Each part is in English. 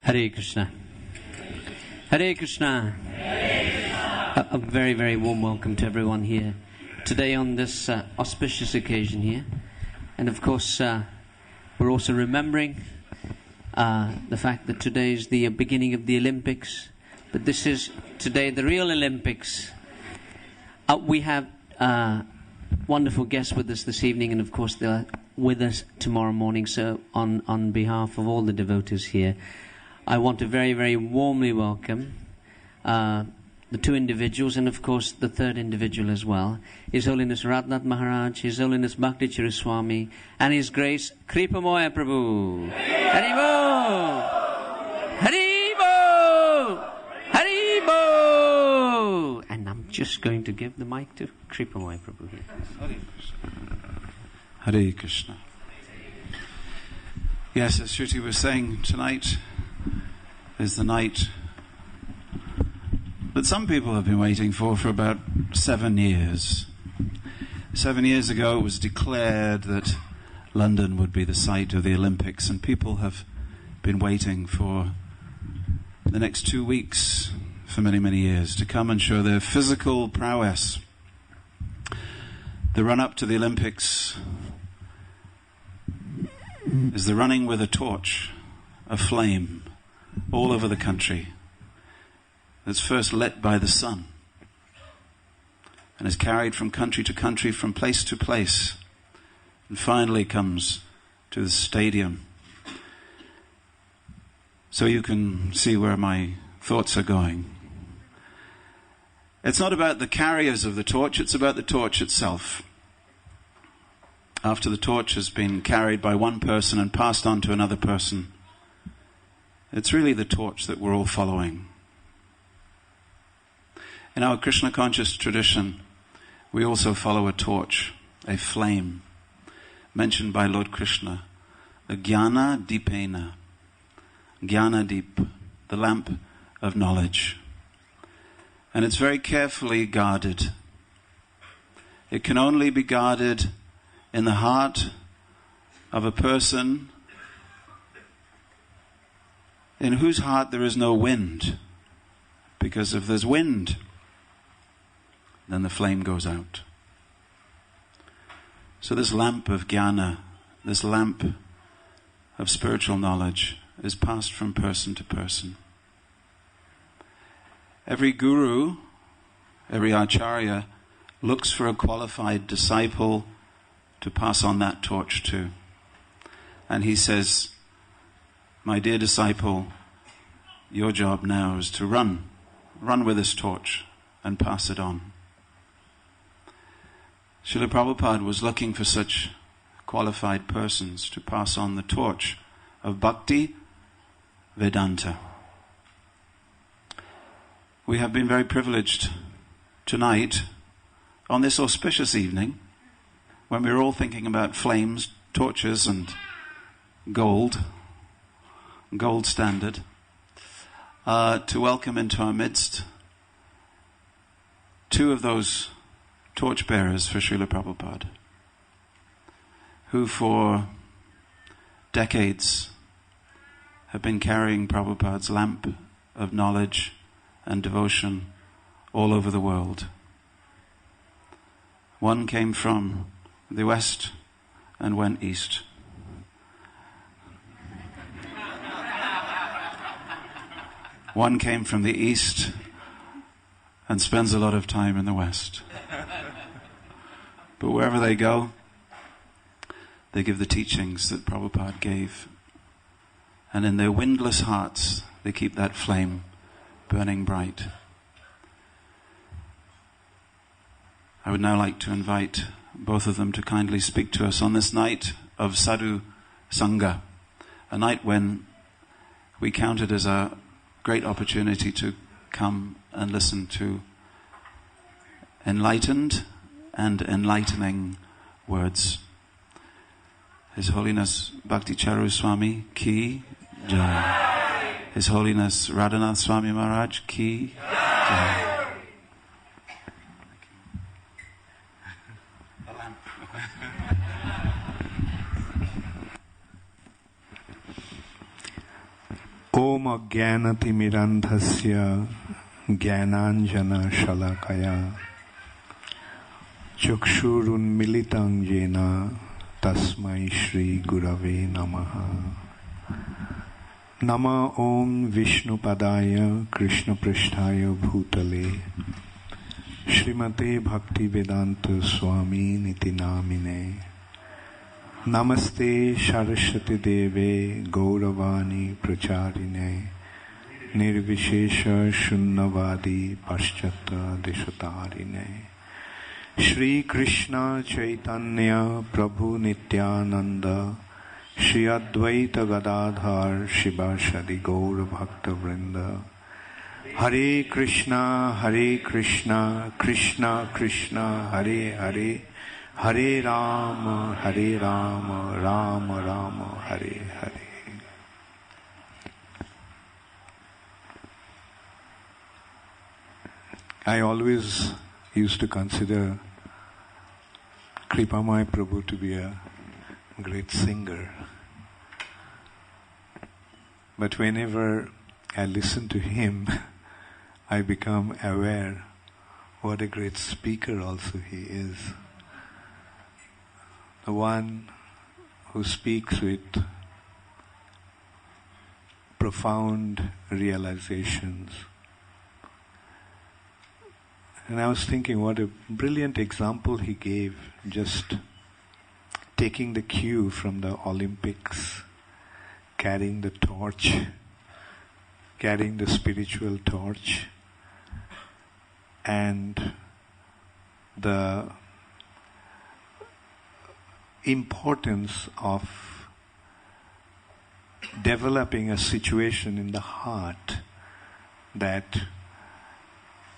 Hare Krishna. Hare Krishna. A very, very warm welcome to everyone here today on this auspicious occasion here. And of course, we're also remembering the fact that today is the beginning of the Olympics. But this is today the real Olympics. We have wonderful guests with us this evening, and of course they're with us tomorrow morning. So on behalf of all the devotees here, I want to very, very warmly welcome the two individuals, and of course the third individual as well. His Holiness Radhanath Maharaj, His Holiness Bhakti Caru Swami, and His Grace Kripamoya Prabhu. Haribo! Haribo! Haribo! And I'm just going to give the mic to Kripamoya Prabhu here. Hare Krishna. Yes, as Shruti was saying, tonight is the night that some people have been waiting for about 7 years. 7 years ago it was declared that London would be the site of the Olympics, and people have been waiting for the next 2 weeks for many, many years to come and show their physical prowess. The run-up to the Olympics is the running with a torch, a flame, all over the country. It's first lit by the sun and is carried from country to country, from place to place, and finally comes to the stadium. So you can see where my thoughts are going. It's not about the carriers of the torch, it's about the torch itself. After the torch has been carried by one person and passed on to another person, it's really the torch that we're all following. In our Krishna conscious tradition, we also follow a torch, a flame, mentioned by Lord Krishna, the Jnana Deepena, Jnana Deep, the lamp of knowledge. And it's very carefully guarded. It can only be guarded in the heart of a person in whose heart there is no wind. Because if there's wind, then the flame goes out. So this lamp of jnana, this lamp of spiritual knowledge, is passed from person to person. Every guru, every acharya looks for a qualified disciple to pass on that torch to. And he says, my dear disciple, your job now is to run with this torch and pass it on. Srila Prabhupada was looking for such qualified persons to pass on the torch of Bhakti Vedanta. We have been very privileged tonight, on this auspicious evening, when we're all thinking about flames, torches and gold standard, to welcome into our midst two of those torchbearers for Srila Prabhupada, who for decades have been carrying Prabhupada's lamp of knowledge and devotion all over the world. One came from the west and went east. One came from the east and spends a lot of time in the west. But wherever they go, they give the teachings that Prabhupada gave. And in their windless hearts, they keep that flame burning bright. I would now like to invite both of them to kindly speak to us on this night of Sadhu Sanga, a night when we count it as a great opportunity to come and listen to enlightened and enlightening words. His Holiness Bhakti Caru Swami Ki Jai. His Holiness Radhanath Swami Maharaj Ki Jai. Om Omogyanatimidandhasya Gyananjana Shalakaya Chakshurunmilitam Jena Tasmai Shri Gurave Namaha. Nama Om Vishnu Padaya Krishna Prishtaya Bhutale Srimate Bhakti Vedanta Swami Niti Namine Namaste Saraswati Deve Gauravani Pracharine Nirvishesha Shunnavadi Paschata Deshatarine Shri Krishna Chaitanya Prabhu Nityananda Shri Advaita Gadadhar Shivashadi Gaura Bhakta Vrinda Hare Krishna Krishna Krishna Hare Hare Hare Rama Rama Rama Hare Hare. I always used to consider Kripamai Prabhu to be a great singer. But whenever I listen to him, I become aware what a great speaker also he is. The one who speaks with profound realizations. And I was thinking what a brilliant example he gave, just taking the cue from the Olympics, carrying the torch, carrying the spiritual torch, and the importance of developing a situation in the heart that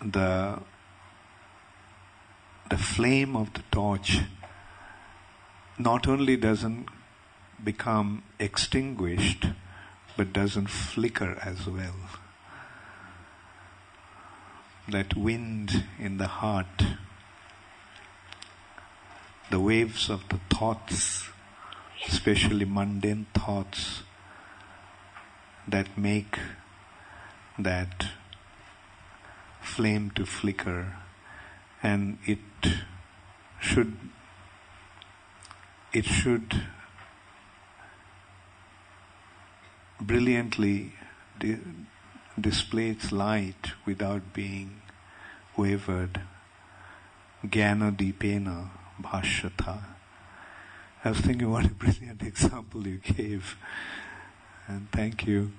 the flame of the torch not only doesn't become extinguished, but doesn't flicker as well. That wind in the heart, the waves of the thoughts, especially mundane thoughts, that make that flame to flicker, and it should brilliantly display its light without being wavered. Jnana Dipena Bhashyata. I was thinking what a brilliant example you gave, and thank you.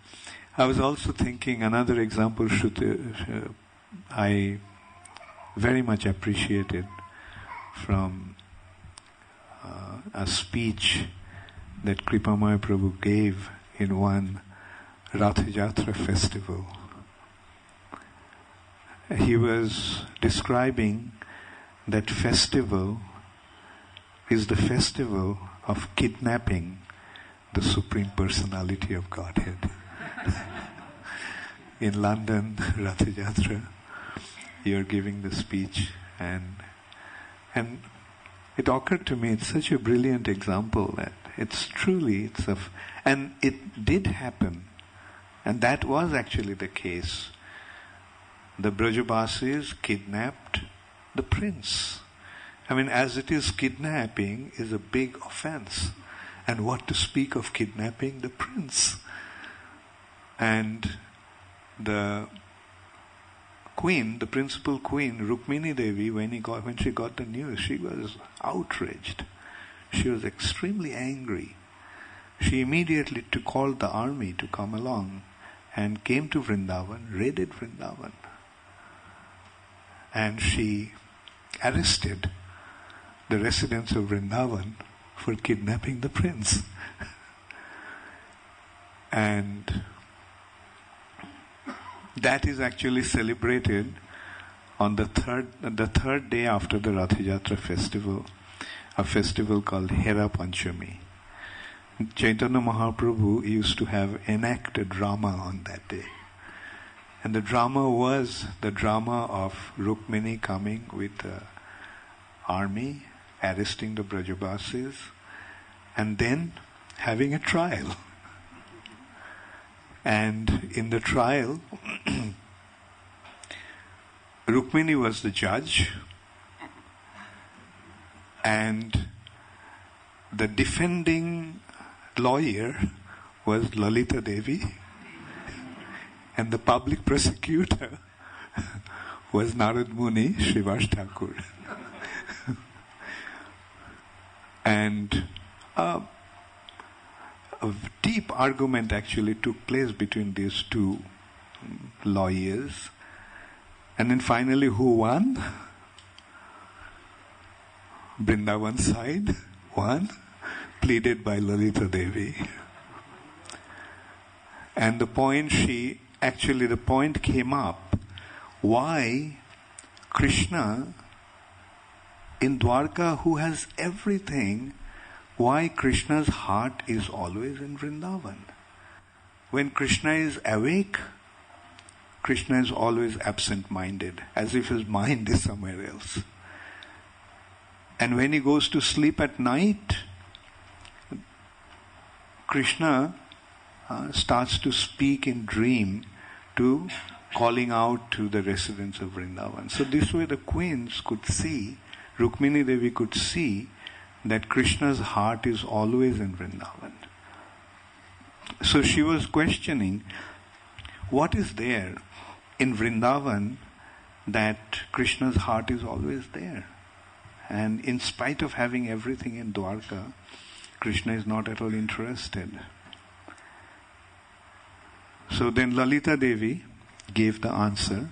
I was also thinking another example I very much appreciated from a speech that Kripamaya Prabhu gave in one Rath Yatra festival. He was describing that festival is the festival of kidnapping the Supreme Personality of Godhead. In London, Rath Yatra, you're giving the speech, and it occurred to me, it's such a brilliant example that and it did happen, and that was actually the case. The Brajabasis kidnapped the prince. I mean, as it is, kidnapping is a big offense, and what to speak of kidnapping the prince. And the queen, the principal queen, Rukmini Devi, when she got the news, she was outraged. She was extremely angry. She immediately called the army to come along and came to Vrindavan, raided Vrindavan. And she arrested the residents of Vrindavan for kidnapping the prince. And that is actually celebrated on the third day after the Rath Yatra festival, a festival called Hera Panchami. Chaitanya Mahaprabhu used to enact a drama on that day. And the drama was the drama of Rukmini coming with the army, arresting the Brajabasis, and then having a trial. And in the trial, Rukmini was the judge, and the defending lawyer was Lalita Devi, and the public prosecutor was Narad Muni, Srivas Thakur. And a deep argument actually took place between these two lawyers. And then finally, who won? Vrindavan side won, pleaded by Lalita Devi. And the point came up, why Krishna in Dwarka, who has everything, why Krishna's heart is always in Vrindavan. When Krishna is awake, Krishna is always absent-minded, as if his mind is somewhere else. And when he goes to sleep at night, Krishna starts to speak in dream, to calling out to the residents of Vrindavan. So this way the queens could see, Rukmini Devi could see, that Krishna's heart is always in Vrindavan. So she was questioning, what is there in Vrindavan that Krishna's heart is always there? And in spite of having everything in Dwarka, Krishna is not at all interested. So then Lalita Devi gave the answer.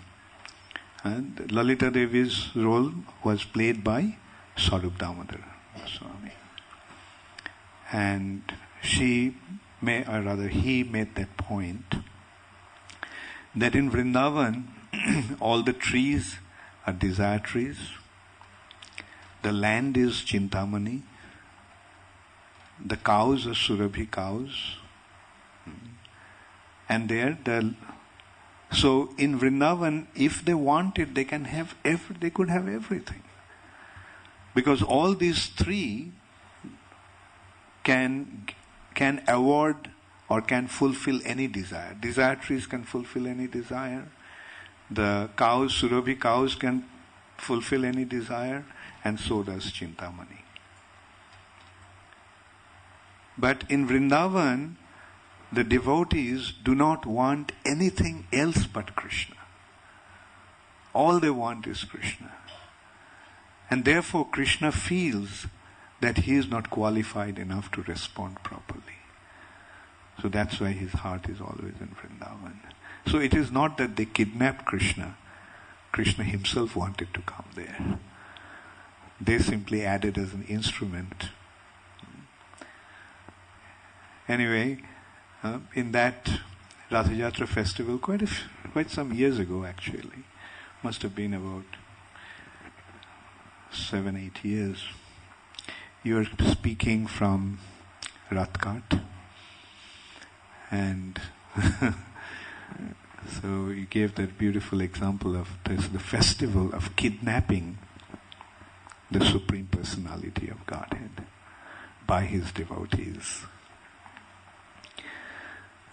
And Lalita Devi's role was played by Swarup Damodar Swami. And he made that point that in Vrindavan all the trees are desire trees, the land is Chintamani, the cows are Surabhi cows, and so in Vrindavan, if they wanted, they could have everything, because all these three can award or can fulfill any desire. Desire trees can fulfill any desire. The cows, Surabhi cows, can fulfill any desire, and so does Chintamani. But in Vrindavan, the devotees do not want anything else but Krishna. All they want is Krishna. And therefore Krishna feels that he is not qualified enough to respond properly. So that's why his heart is always in Vrindavan. So it is not that they kidnapped Krishna. Krishna himself wanted to come there. They simply added as an instrument. Anyway, in that Ratha Yatra festival, quite some years ago actually, must have been about 7-8 years, you were speaking from Rathkart, and so you gave that beautiful example of the festival of kidnapping the Supreme Personality of Godhead by his devotees.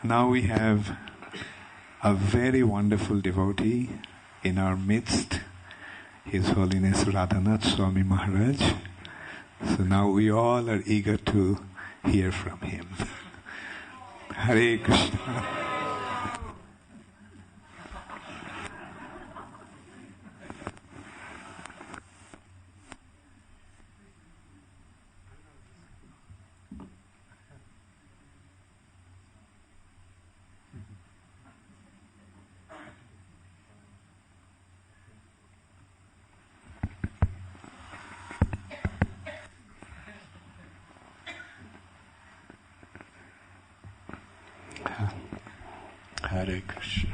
Now we have a very wonderful devotee in our midst, His Holiness Radhanath Swami Maharaj. So now we all are eager to hear from him. Hare Krishna. Hare Krishna.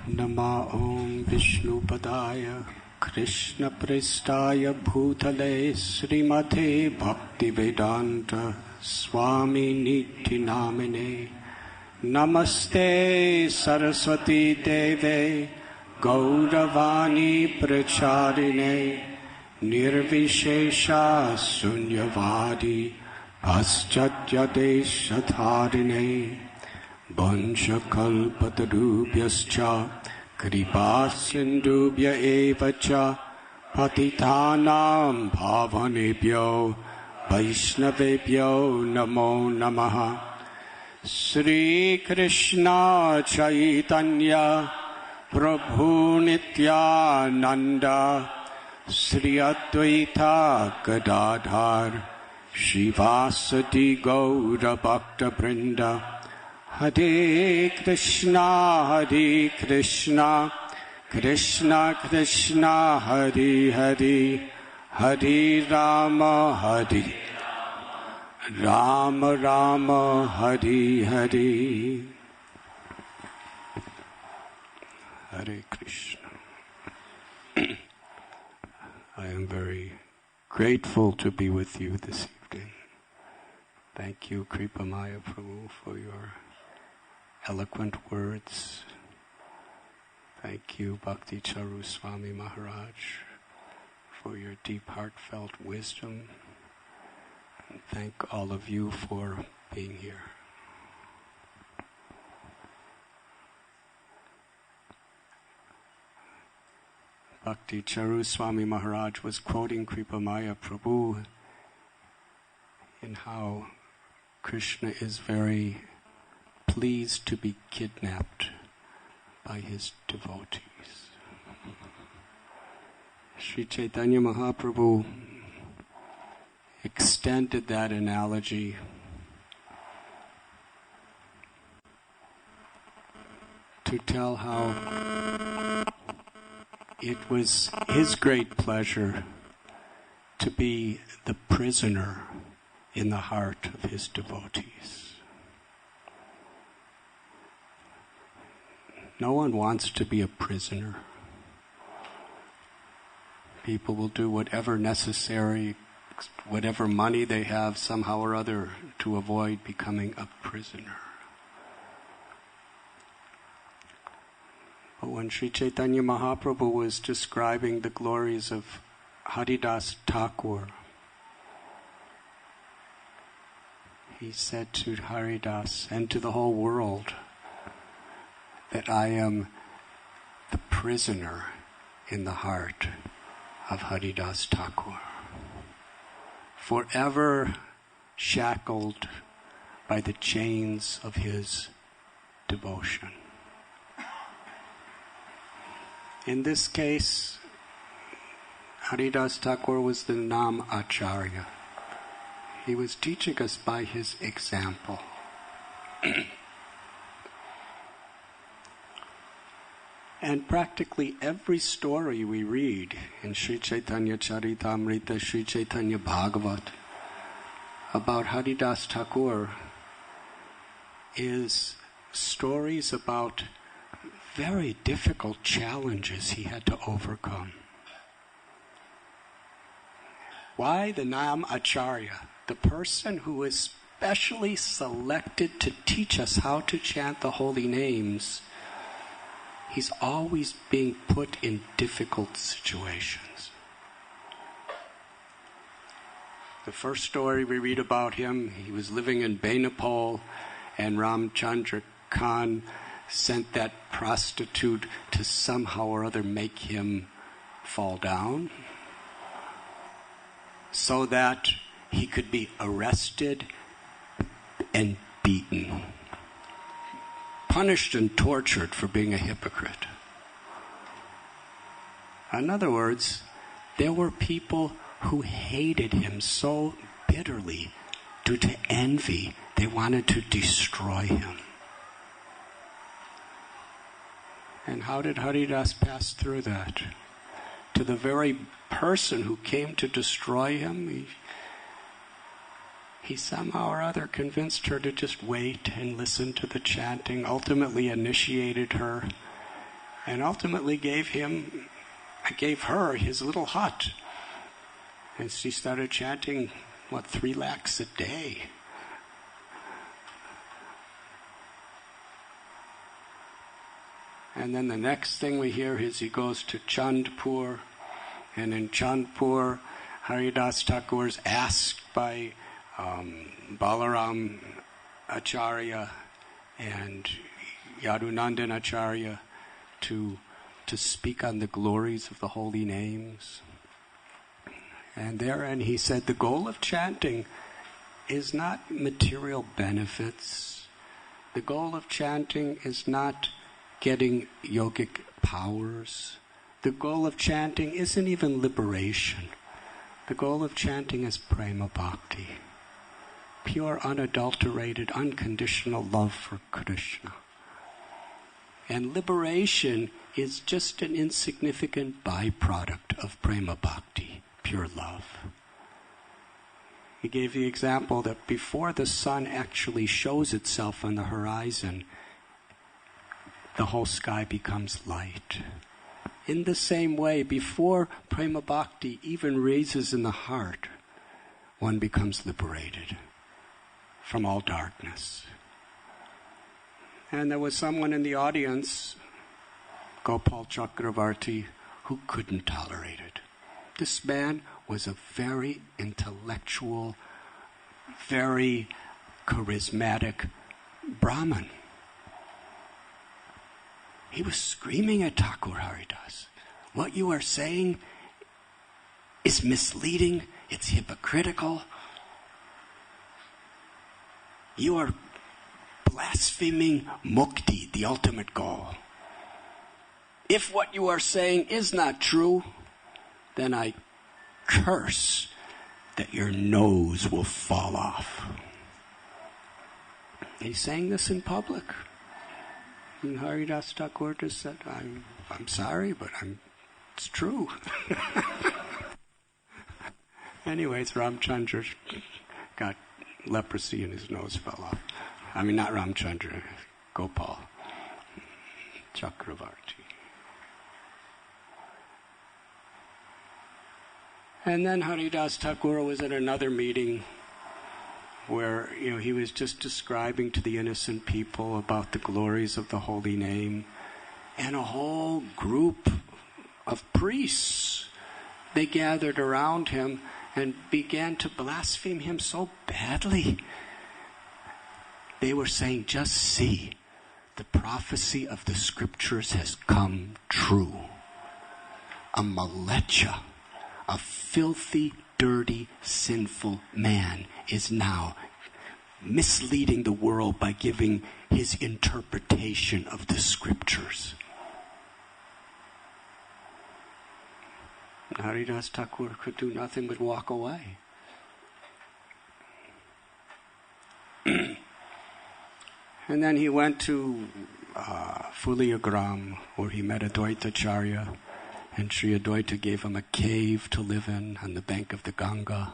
Nama Om Vishnu Padaya Krishna Prestaya Bhutale Srimate Bhakti Vedanta Swami Niti Namine Namaste Saraswati Deve Gauravani Pracharine Nirvishesha Sunyavadi paschatya-deshatharine vanchakalpatarubhyascha kripa-sindubhya evacha patitanam bhavanebhyo vaishnavebhyo namo namaha. Sri Krishna Chaitanya Prabhu Nityananda Sri Advaita Gadadhar Shivasati Gaura Bhakta Brinda Hare Krishna Krishna Krishna Hare Hare Hare Rama Rama Rama Hare Hare. Hare Krishna. I am very grateful to be with you this evening. Thank you, Kripamaya Prabhu, for your eloquent words. Thank you, Bhakti Caru Swami Maharaj, for your deep heartfelt wisdom. And thank all of you for being here. Bhakti Caru Swami Maharaj was quoting Kripamaya Prabhu in how Krishna is very pleased to be kidnapped by his devotees. Sri Chaitanya Mahaprabhu extended that analogy to tell how it was his great pleasure to be the prisoner in the heart of his devotees. No one wants to be a prisoner. People will do whatever necessary, whatever money they have somehow or other to avoid becoming a prisoner. But when Sri Chaitanya Mahaprabhu was describing the glories of Haridas Thakur, he said to Haridas and to the whole world that I am the prisoner in the heart of Haridas Thakur, forever shackled by the chains of his devotion. In this case, Haridas Thakur was the Nam Acharya. He was teaching us by his example. And practically every story we read in Sri Chaitanya Charitamrita, Sri Chaitanya Bhagavat about Haridas Thakur is stories about very difficult challenges he had to overcome. Why the Nam Acharya? The person who is specially selected to teach us how to chant the holy names, he's always being put in difficult situations. The first story we read about him, he was living in Benapole, and Ramchandra Khan sent that prostitute to somehow or other make him fall down so that he could be arrested and beaten, punished and tortured for being a hypocrite. In other words, there were people who hated him so bitterly due to envy, they wanted to destroy him. And how did Haridas pass through that? To the very person who came to destroy him, he somehow or other convinced her to just wait and listen to the chanting, ultimately initiated her, and ultimately gave her his little hut. And she started chanting, 3 lakhs a day. And then the next thing we hear is he goes to Chandpur, and in Chandpur, Haridas Thakur is asked by Balaram Acharya and Yadunandan Acharya to speak on the glories of the holy names. And therein he said the goal of chanting is not material benefits. The goal of chanting is not getting yogic powers. The goal of chanting isn't even liberation. The goal of chanting is prema bhakti. Pure, unadulterated, unconditional love for Krishna. And liberation is just an insignificant byproduct of prema bhakti, pure love. He gave the example that before the sun actually shows itself on the horizon, the whole sky becomes light. In the same way, before prema bhakti even raises in the heart, one becomes liberated from all darkness. And there was someone in the audience, Gopal Chakravarti, who couldn't tolerate it. This man was a very intellectual, very charismatic Brahmin. He was screaming at Thakur Haridas, "What you are saying is misleading, it's hypocritical. You are blaspheming mukti, the ultimate goal. If what you are saying is not true, then I curse that your nose will fall off." He's saying this in public. And Haridas Thakur just said, I'm sorry, but it's true. Anyways, Ramchandra got leprosy and his nose fell off. I mean, not Ramchandra, Gopal Chakravarti. And then Haridas Thakur was at another meeting where, he was just describing to the innocent people about the glories of the holy name. And a whole group of priests, they gathered around him and began to blaspheme him so badly. They were saying, "Just see, the prophecy of the scriptures has come true. A malecha, a filthy, dirty, sinful man is now misleading the world by giving his interpretation of the scriptures." Haridas Thakur could do nothing but walk away. And then he went to Fuliagram, where he met Advaitacharya, and Sri Advaita gave him a cave to live in on the bank of the Ganga.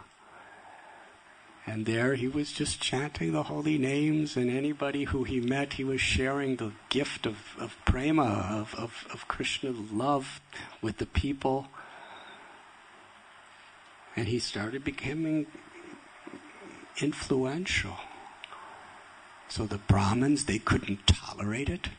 And there he was just chanting the holy names, and anybody who he met, he was sharing the gift of prema, of Krishna love with the people. And he started becoming influential. So the Brahmins, they couldn't tolerate it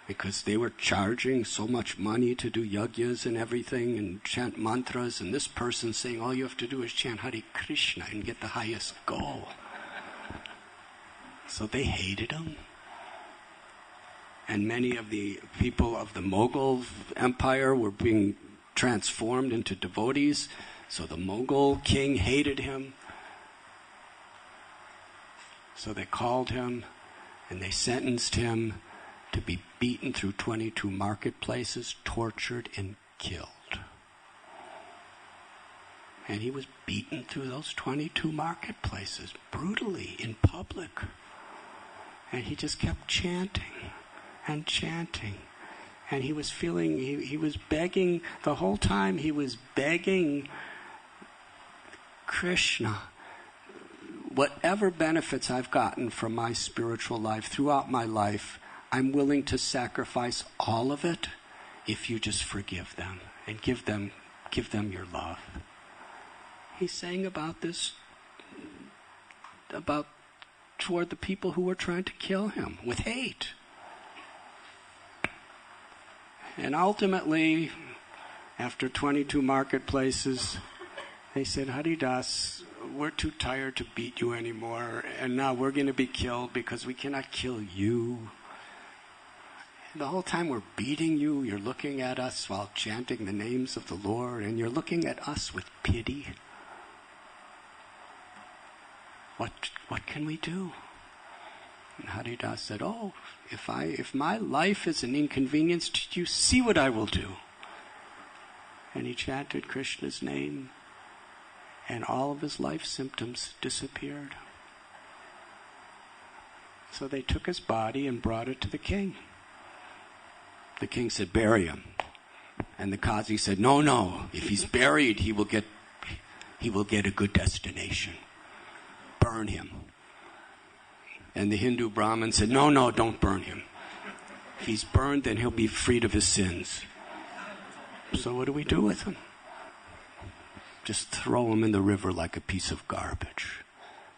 because they were charging so much money to do yagyas and everything and chant mantras, and this person saying all you have to do is chant Hare Krishna and get the highest goal. So they hated him. And many of the people of the Mughal Empire were being transformed into devotees, so the Mughal king hated him. So they called him and they sentenced him to be beaten through 22 marketplaces, tortured and killed. And he was beaten through those 22 marketplaces, brutally, in public. And he just kept chanting and chanting. And he was feeling, he was begging, the whole time he was begging Krishna, whatever benefits I've gotten from my spiritual life throughout my life, I'm willing to sacrifice all of it if you just forgive them and give them your love. He's saying about this, about toward the people who were trying to kill him with hate. And ultimately, after 22 marketplaces, they said, Haridas, we're too tired to beat you anymore, and now we're going to be killed because we cannot kill you. The whole time we're beating you, you're looking at us while chanting the names of the Lord, and you're looking at us with pity. What can we do? And Haridas said, oh, if my life is an inconvenience to you, see what I will do. And he chanted Krishna's name, and all of his life symptoms disappeared. So they took his body and brought it to the king. The king said, bury him. And the Qazi said, no, if he's buried, he will get a good destination. Burn him. And the Hindu Brahmin said, no, don't burn him. If he's burned, then he'll be freed of his sins. So what do we do with him? Just throw him in the river like a piece of garbage.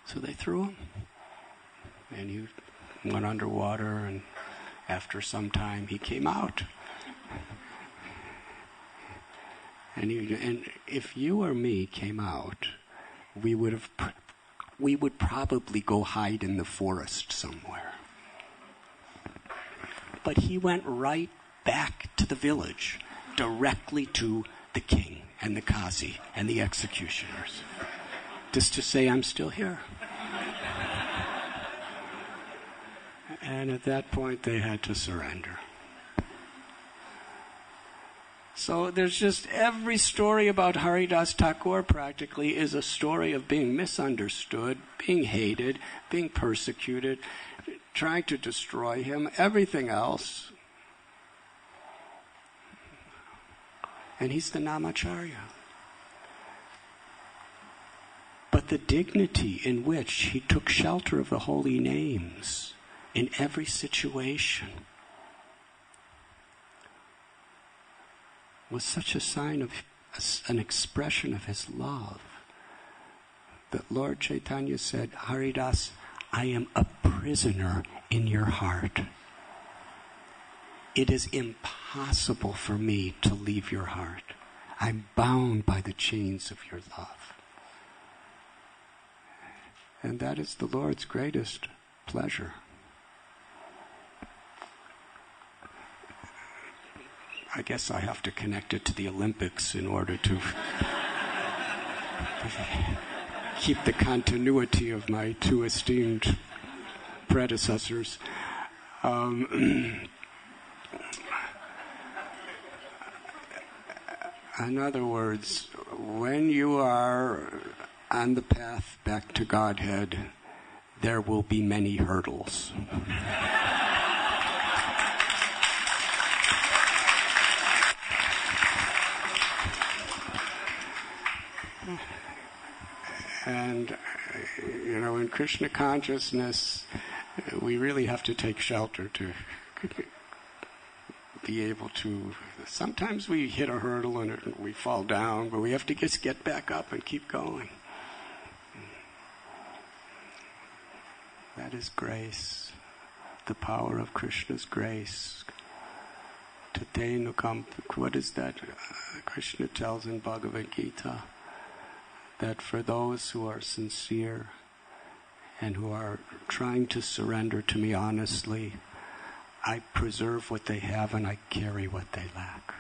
So they threw him. And he went underwater, and after some time he came out. And if you or me came out, we would probably go hide in the forest somewhere. But he went right back to the village, directly to the king and the Qazi and the executioners, just to say, I'm still here. And at that point, they had to surrender. So there's just every story about Haridas Thakur practically is a story of being misunderstood, being hated, being persecuted, trying to destroy him, everything else. And he's the Namacharya. But the dignity in which he took shelter of the holy names in every situation was such a sign of an expression of his love that Lord Chaitanya said, Haridas, I am a prisoner in your heart. It is impossible for me to leave your heart. I'm bound by the chains of your love. And that is the Lord's greatest pleasure. I guess I have to connect it to the Olympics in order to keep the continuity of my two esteemed predecessors. In other words, when you are on the path back to Godhead, there will be many hurdles. And, in Krishna consciousness, we really have to take shelter to be able to... Sometimes we hit a hurdle and we fall down, but we have to just get back up and keep going. That is grace, the power of Krishna's grace. Tatenukam, what is that? Krishna tells in Bhagavad Gita that for those who are sincere and who are trying to surrender to me honestly, I preserve what they have and I carry what they lack.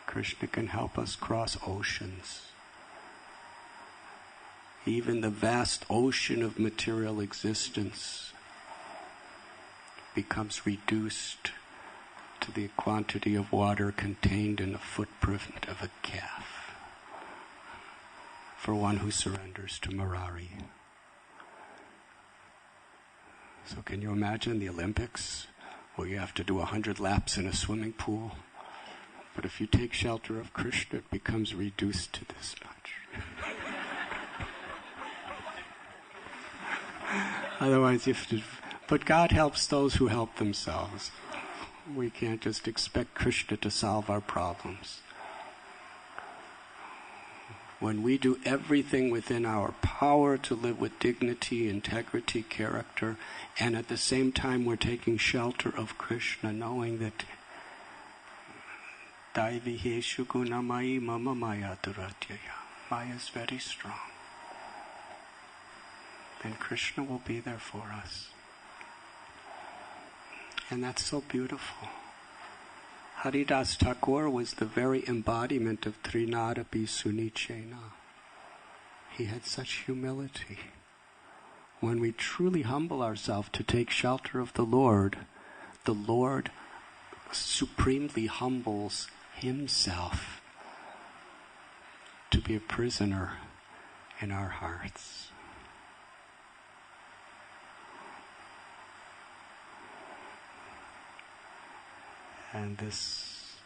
Krishna can help us cross oceans. Even the vast ocean of material existence becomes reduced to the quantity of water contained in the footprint of a calf for one who surrenders to Murari. So can you imagine the Olympics where you have to do 100 laps in a swimming pool? But if you take shelter of Krishna, it becomes reduced to this much. Otherwise, but God helps those who help themselves. We can't just expect Krishna to solve our problems. When we do everything within our power to live with dignity, integrity, character, and at the same time we're taking shelter of Krishna, knowing that Daiviheshu gunamai mama maya duratyaya. Maya is very strong. And Krishna will be there for us. And that's so beautiful. Haridas Thakur was the very embodiment of Trinadapi Sunichena. He had such humility. When we truly humble ourselves to take shelter of the Lord supremely humbles himself to be a prisoner in our hearts. And this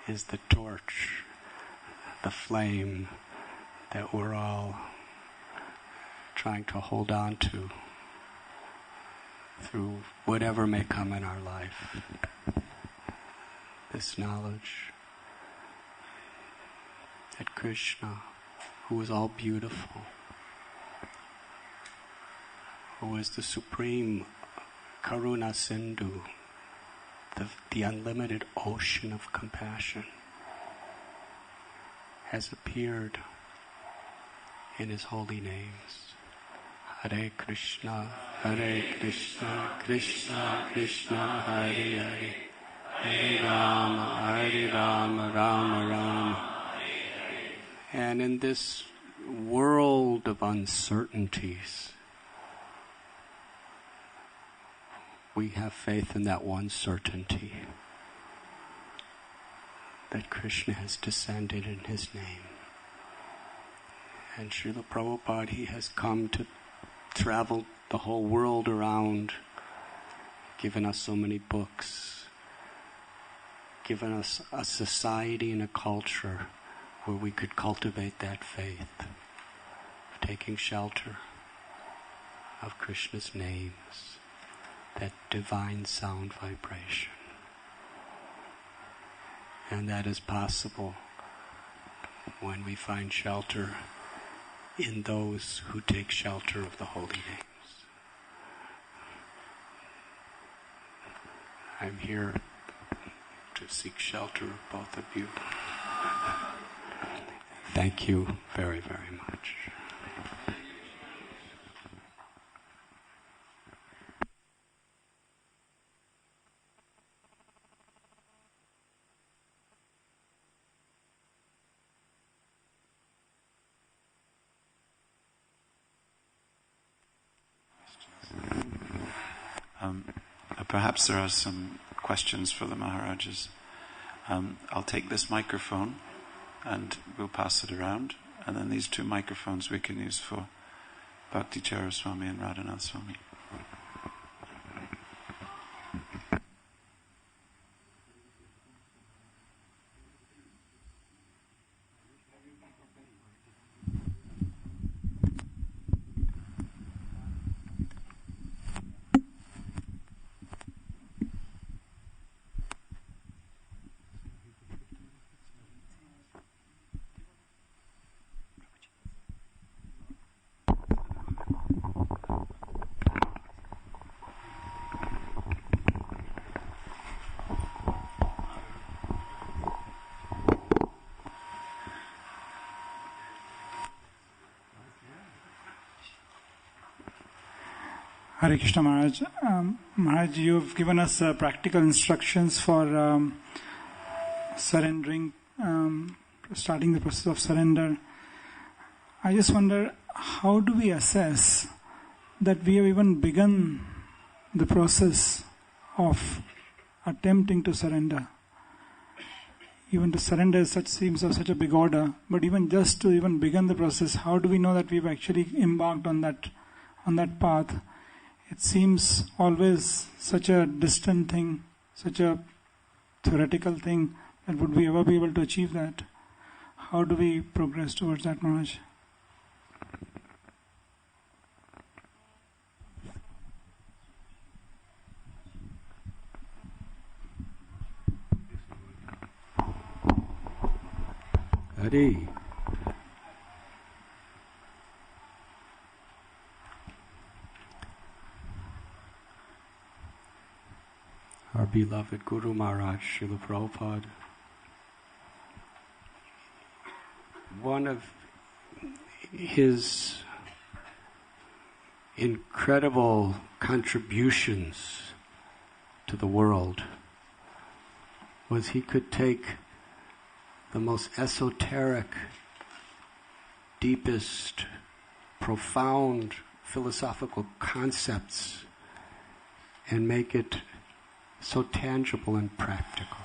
is the torch, the flame that we're all trying to hold on to through whatever may come in our life. This knowledge that Krishna, who is all beautiful, who is the supreme Karuna Sindhu, the unlimited ocean of compassion, has appeared in his holy names. Hare Krishna, Krishna Krishna, Hare Hare, Hare Rama, Rama Rama. And in this world of uncertainties, we have faith in that one certainty, that Krishna has descended in his name. And Srila Prabhupada, he has come to travel the whole world around, given us so many books, given us a society and a culture where we could cultivate that faith, of taking shelter of Krishna's names, that divine sound vibration. And that is possible when we find shelter in those who take shelter of the holy names. I'm here to seek shelter of both of you. Thank you very, very much. Perhaps there are some questions for the Maharajas. I'll take this microphone and we'll pass it around. And then these two microphones we can use for Bhakti Caru Swami and Radhanath Swami. Hare Krishna Maharaj. Maharaj, you've given us practical instructions for surrendering, starting the process of surrender. I just wonder, how do we assess that we have even begun the process of attempting to surrender? Even to surrender seems of such a big order, but even just to even begin the process, how do we know that we've actually embarked on that path? It seems always such a distant thing, such a theoretical thing, that would we ever be able to achieve that? How do we progress towards that, Maharaj? Hare. Our beloved Guru Maharaj, Srila Prabhupada, one of his incredible contributions to the world was he could take the most esoteric, deepest, profound philosophical concepts and make it so tangible and practical.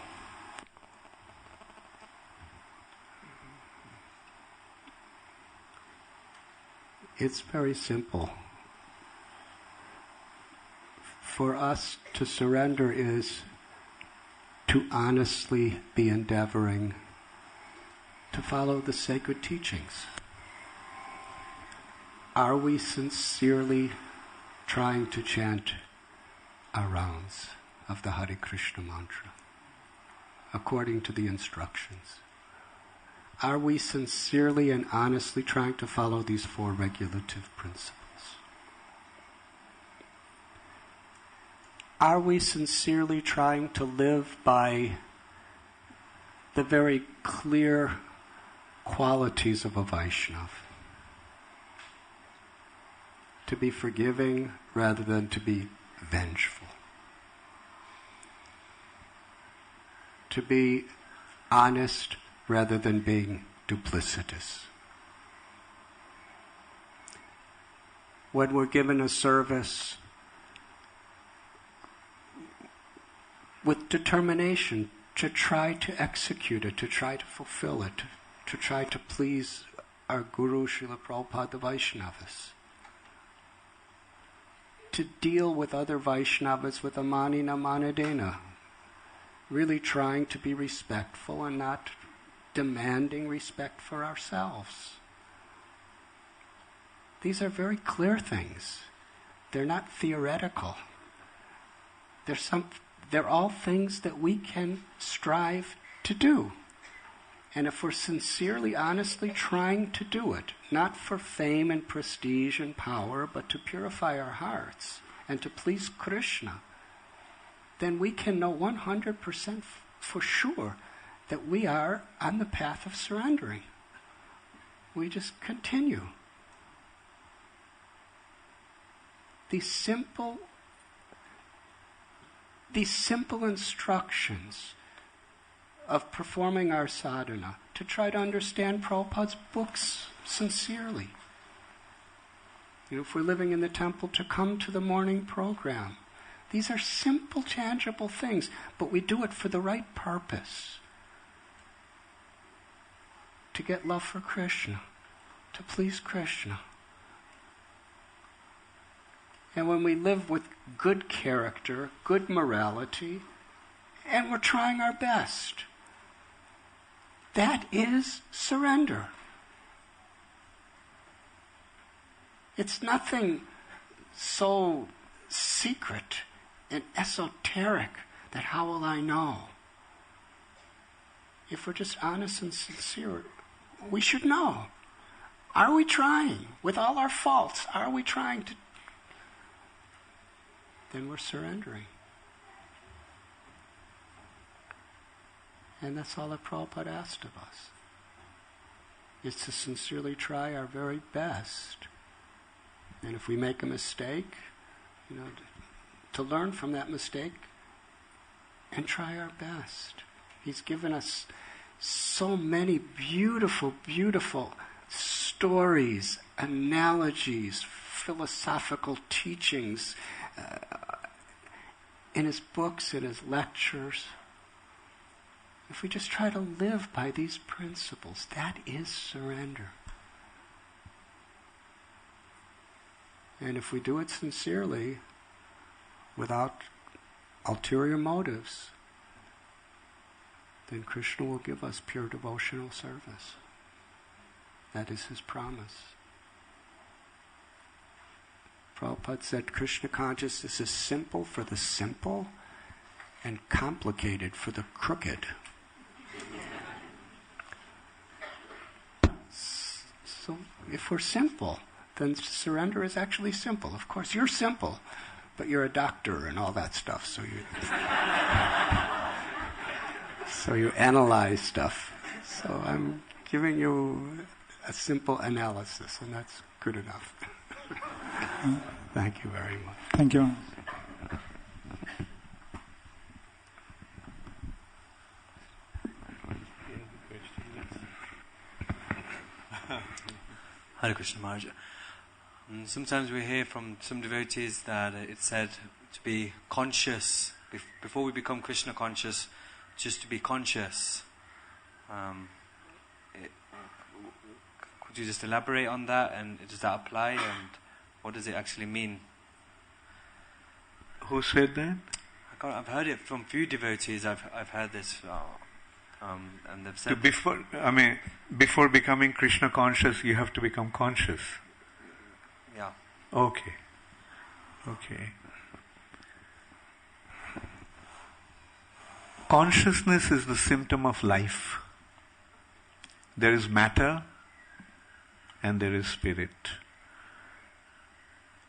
It's very simple. For us to surrender is to honestly be endeavoring to follow the sacred teachings. Are we sincerely trying to chant our rounds of the Hare Krishna mantra according to the instructions? Are we sincerely and honestly trying to follow these 4 regulative principles? Are we sincerely trying to live by the very clear qualities of a Vaishnava? To be forgiving rather than to be vengeful. To be honest rather than being duplicitous. When we're given a service, with determination to try to execute it, to try to fulfill it, to try to please our Guru, Srila Prabhupada, the Vaishnavas. To deal with other Vaishnavas with a manina manadena, really trying to be respectful and not demanding respect for ourselves. These are very clear things. They're not theoretical. They're all things that we can strive to do. And if we're sincerely, honestly trying to do it, not for fame and prestige and power, but to purify our hearts and to please Krishna, then we can know 100% for sure that we are on the path of surrendering. We just continue. These simple instructions of performing our sadhana, to try to understand Prabhupada's books sincerely. If we're living in the temple, to come to the morning program. These are simple, tangible things, but we do it for the right purpose. To get love for Krishna, to please Krishna. And when we live with good character, good morality, and we're trying our best, that is surrender. It's nothing so secret and esoteric that how will I know? If we're just honest and sincere, we should know. Are we trying? With all our faults, are we trying to? Then we're surrendering. And that's all that Prabhupada asked of us, is to sincerely try our very best. And if we make a mistake, to learn from that mistake and try our best. He's given us so many beautiful, beautiful stories, analogies, philosophical teachings in his books, in his lectures. If we just try to live by these principles, that is surrender. And if we do it sincerely, without ulterior motives, then Krishna will give us pure devotional service. That is his promise. Prabhupada said Krishna consciousness is simple for the simple and complicated for the crooked. So if we're simple, then surrender is actually simple. Of course, you're simple, but you're a doctor and all that stuff, so you analyze stuff. So I'm giving you a simple analysis, and that's good enough. Thank you very much. Thank you. Hare Krishna Maharaj. Sometimes we hear from some devotees that it's said to be conscious, before we become Krishna conscious, just to be conscious. Could you just elaborate on that, and does that apply, and what does it actually mean? Who said that? I've heard it from few devotees. I've heard this, and they've said before becoming Krishna conscious, you have to become conscious. Yeah. Okay. Consciousness is the symptom of life. There is matter and there is spirit.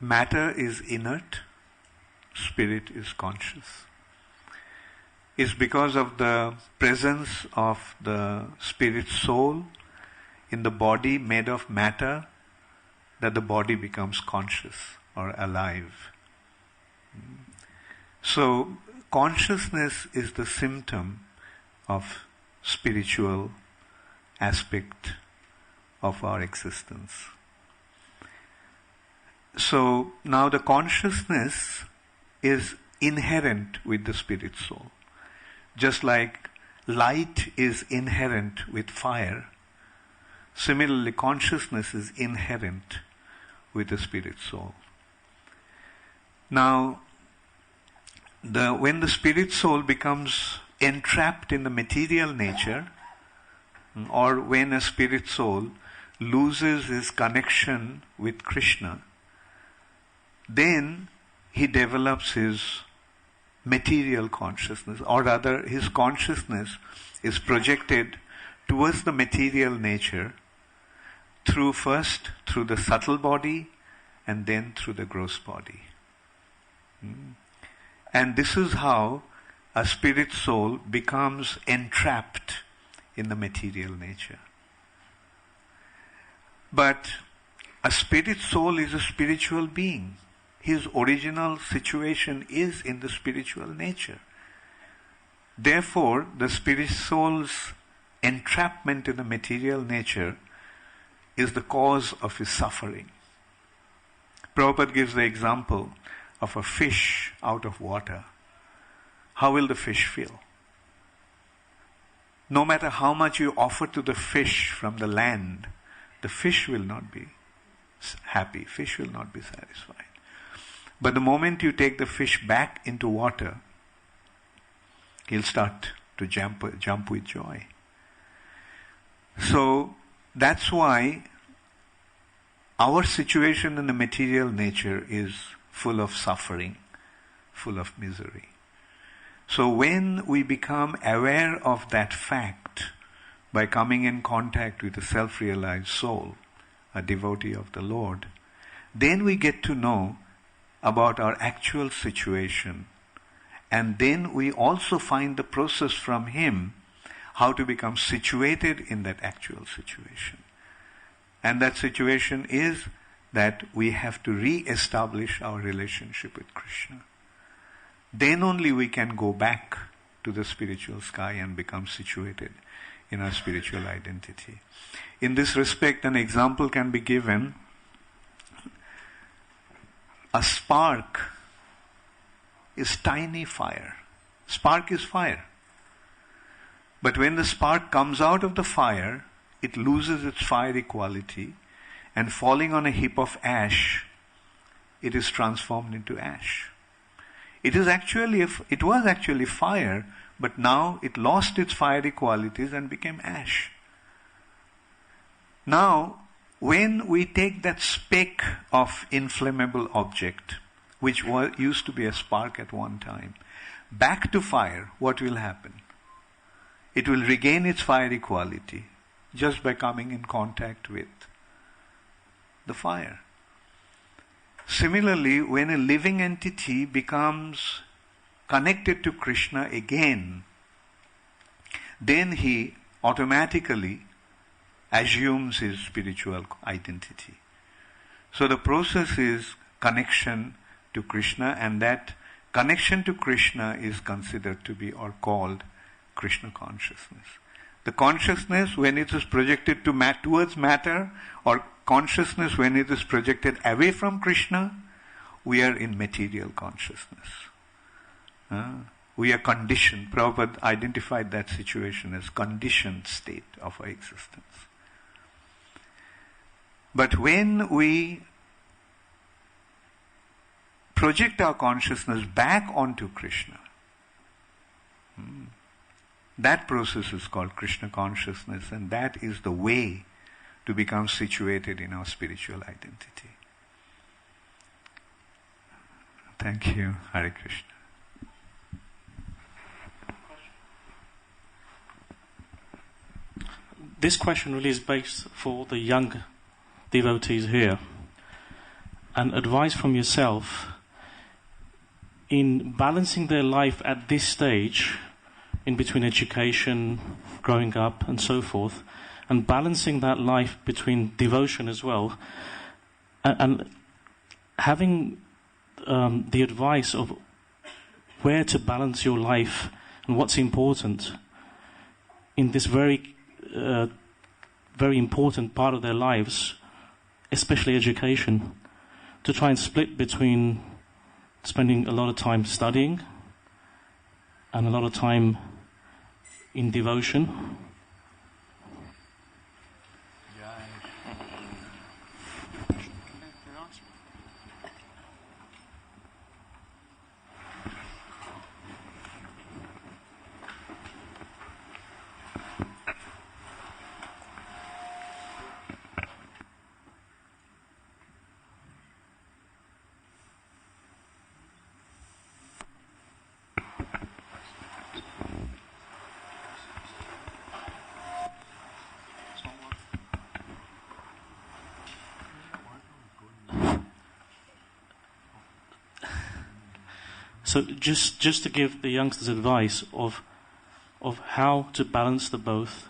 Matter is inert, spirit is conscious. It's because of the presence of the spirit soul in the body made of matter that the body becomes conscious or alive. So, consciousness is the symptom of spiritual aspect of our existence. So, now the consciousness is inherent with the spirit soul. Just like light is inherent with fire, similarly consciousness is inherent with the spirit soul. Now, when the spirit soul becomes entrapped in the material nature, or when a spirit soul loses his connection with Krishna, then he develops his material consciousness, or rather his consciousness is projected towards the material nature first through the subtle body and then through the gross body. And this is how a spirit soul becomes entrapped in the material nature. But a spirit soul is a spiritual being. His original situation is in the spiritual nature. Therefore, the spirit soul's entrapment in the material nature is the cause of his suffering. Prabhupada gives the example of a fish out of water. How will the fish feel? No matter how much you offer to the fish from the land, the fish will not be happy, fish will not be satisfied. But the moment you take the fish back into water, he'll start to jump with joy. So that's why our situation in the material nature is full of suffering, full of misery. So when we become aware of that fact by coming in contact with a self-realized soul, a devotee of the Lord, then we get to know about our actual situation, and then we also find the process from him how to become situated in that actual situation. And that situation is that we have to re-establish our relationship with Krishna. Then only we can go back to the spiritual sky and become situated in our spiritual identity. In this respect, an example can be given. A spark is tiny fire. Spark is fire. But when the spark comes out of the fire, it loses its fiery quality, and falling on a heap of ash, it is transformed into ash. It was actually fire, but now it lost its fiery qualities and became ash. Now, when we take that speck of inflammable object, which used to be a spark at one time, back to fire, what will happen? It will regain its fiery quality just by coming in contact with the fire. Similarly, when a living entity becomes connected to Krishna again, then he automatically assumes his spiritual identity. So the process is connection to Krishna, and that connection to Krishna is considered to be or called Krishna consciousness. The consciousness, when it is projected towards matter, or consciousness when it is projected away from Krishna, we are in material consciousness. We are conditioned. Prabhupada identified that situation as conditioned state of our existence. But when we project our consciousness back onto Krishna, that process is called Krishna consciousness, and that is the way to become situated in our spiritual identity. Thank you. Hare Krishna. This question really is based for the young devotees here. And advice from yourself in balancing their life at this stage, in between education, growing up, and so forth, and balancing that life between devotion as well, and having the advice of where to balance your life and what's important in this very important part of their lives, especially education, to try and split between spending a lot of time studying and a lot of time in devotion. So just to give the youngsters advice of how to balance the both,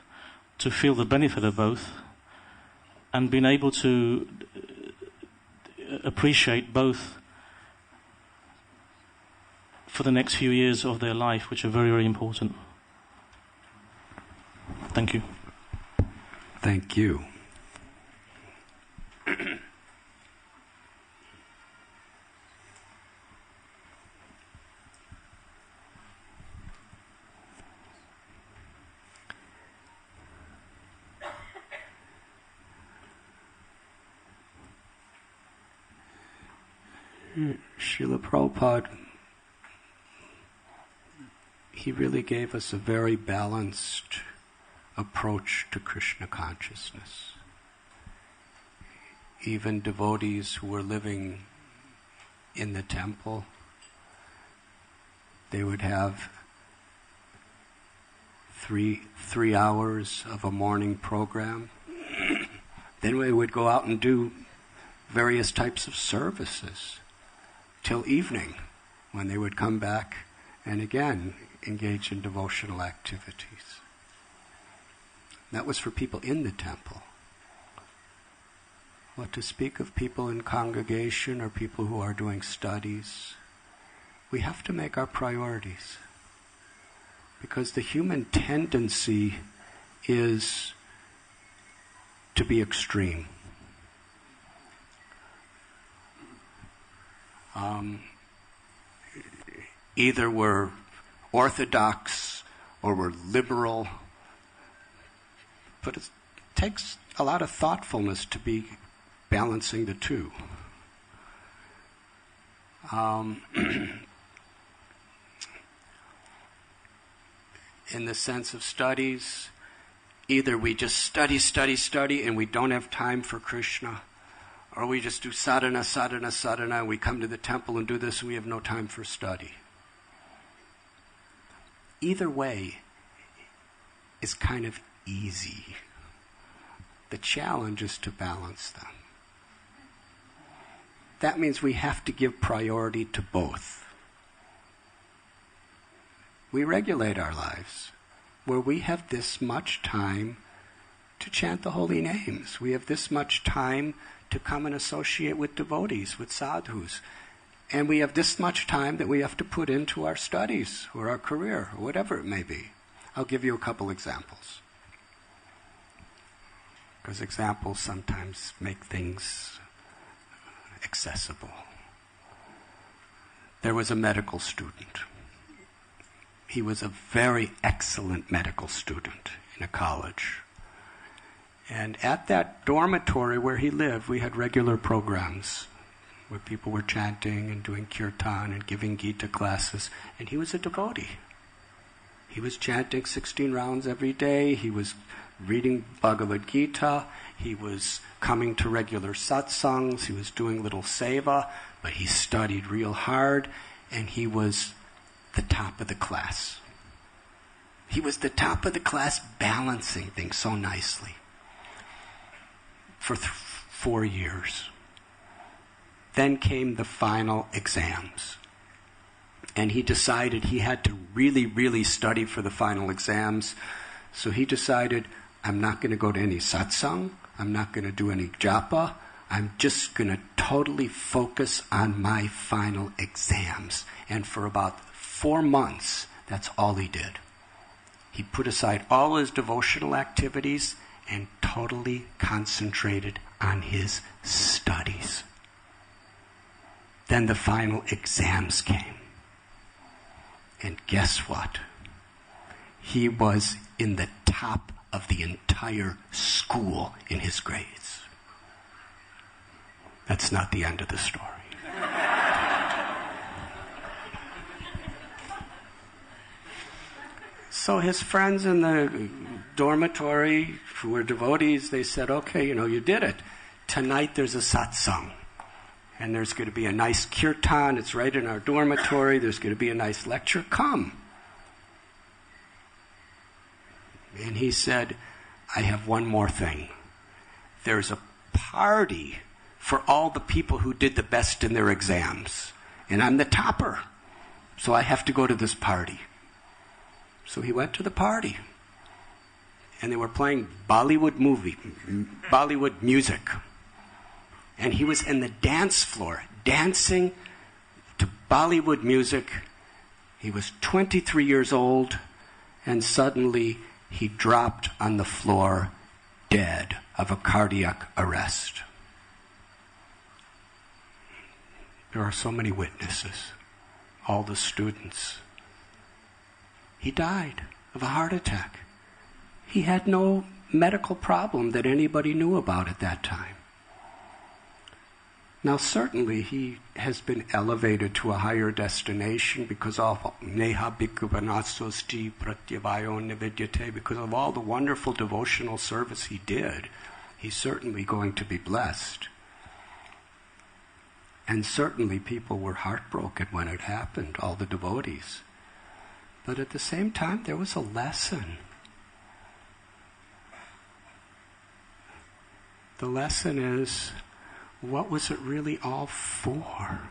to feel the benefit of both, and being able to appreciate both for the next few years of their life, which are very, very important. Thank you. Thank you. Srila Prabhupada, he really gave us a very balanced approach to Krishna consciousness. Even devotees who were living in the temple, they would have three hours of a morning program. Then we would go out and do various types of services till evening, when they would come back and again engage in devotional activities. That was for people in the temple. What to speak of people in congregation or people who are doing studies? We have to make our priorities, because the human tendency is to be extreme. Either we're orthodox or we're liberal, but it takes a lot of thoughtfulness to be balancing the two. In the sense of studies, either we just study, and we don't have time for Krishna, or we just do sadhana, and we come to the temple and do this and we have no time for study. Either way is kind of easy. The challenge is to balance them. That means we have to give priority to both. We regulate our lives where we have this much time to chant the holy names. We have this much time to come and associate with devotees, with sadhus. And we have this much time that we have to put into our studies or our career or whatever it may be. I'll give you a couple examples. Because examples sometimes make things accessible. There was a medical student. He was a very excellent medical student in a college. And at that dormitory where he lived, we had regular programs where people were chanting and doing kirtan and giving Gita classes. And he was a devotee. He was chanting 16 rounds every day. He was reading Bhagavad Gita. He was coming to regular satsangs. He was doing little seva. But he studied real hard. And he was the top of the class. He was the top of the class, balancing things so nicely for 4 years. Then came the final exams. And he decided he had to really, really study for the final exams. So he decided, I'm not going to go to any satsang. I'm not going to do any japa. I'm just going to totally focus on my final exams. And for about 4 months, that's all he did. He put aside all his devotional activities and totally concentrated on his studies. Then the final exams came. And guess what? He was in the top of the entire school in his grades. That's not the end of the story. So his friends in the dormitory who were devotees, they said, okay, you did it. Tonight there's a satsang. And there's going to be a nice kirtan. It's right in our dormitory. There's going to be a nice lecture. Come. And he said, I have one more thing. There's a party for all the people who did the best in their exams. And I'm the topper. So I have to go to this party. So he went to the party. And they were playing Bollywood music. And he was in the dance floor, dancing to Bollywood music. He was 23 years old, and suddenly he dropped on the floor, dead of a cardiac arrest. There are so many witnesses, all the students. He died of a heart attack. He had no medical problem that anybody knew about at that time. Now, certainly, he has been elevated to a higher destination because of neha bhikkhuvanasosti pratyavayo nivedyate, because of all the wonderful devotional service he did. He's certainly going to be blessed. And certainly, people were heartbroken when it happened, all the devotees. But at the same time, there was a lesson. The lesson is, what was it really all for?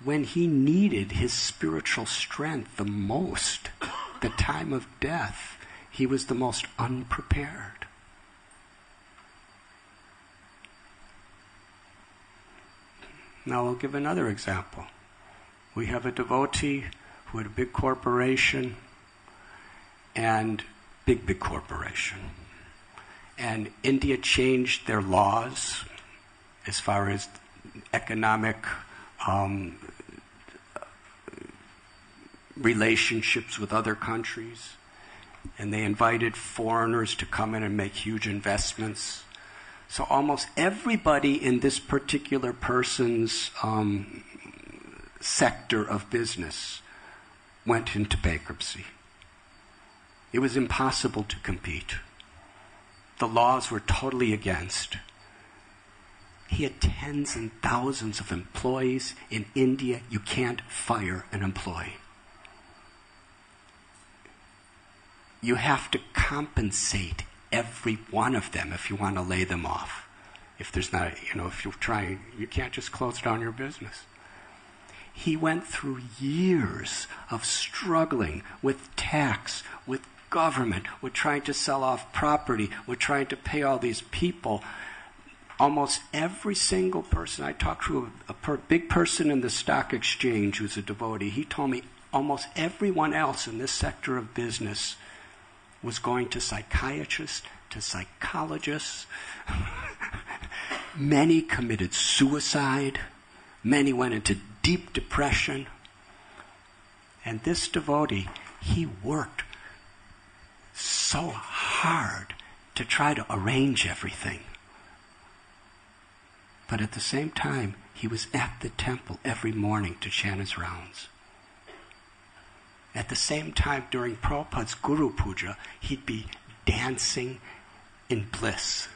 When he needed his spiritual strength the most, the time of death, he was the most unprepared. Now I'll give another example. We have a devotee who had a big corporation, and big corporation. And India changed their laws as far as economic relationships with other countries. And they invited foreigners to come in and make huge investments. So almost everybody in this particular person's sector of business went into bankruptcy. It was impossible to compete. The laws were totally against. He had tens and thousands of employees. In India, you can't fire an employee. You have to compensate every one of them if you want to lay them off. If there's not, if you're trying, you can't just close down your business. He went through years of struggling with tax, with government. We're trying to sell off property. We're trying to pay all these people. Almost every single person, I talked to a big person in the stock exchange who's a devotee. He told me almost everyone else in this sector of business was going to psychiatrists, to psychologists. Many committed suicide. Many went into deep depression. And this devotee, he worked so hard to try to arrange everything. But at the same time, he was at the temple every morning to chant his rounds. At the same time, during Prabhupada's Guru Puja, he'd be dancing in bliss.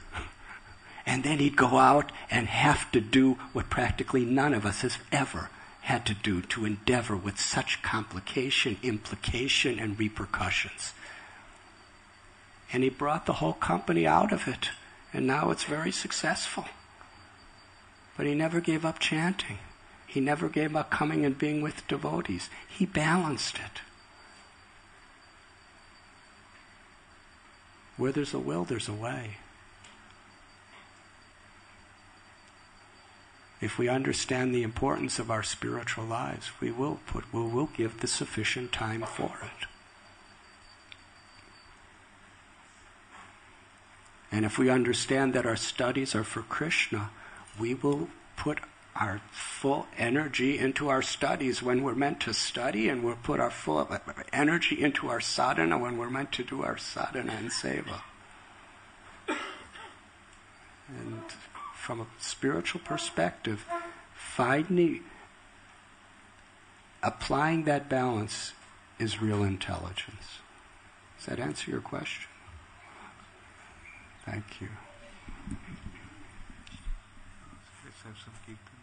And then he'd go out and have to do what practically none of us has ever had to do, to endeavor with such complication, implication, and repercussions. And he brought the whole company out of it, and now it's very successful. But he never gave up chanting. He never gave up coming and being with devotees. He balanced it. Where there's a will, there's a way. If we understand the importance of our spiritual lives, we will give the sufficient time for it. And if we understand that our studies are for Krishna, we will put our full energy into our studies when we're meant to study, and we'll put our full energy into our sadhana when we're meant to do our sadhana and seva. And from a spiritual perspective, applying that balance is real intelligence. Does that answer your question? Thank you. Let's have some kirtan.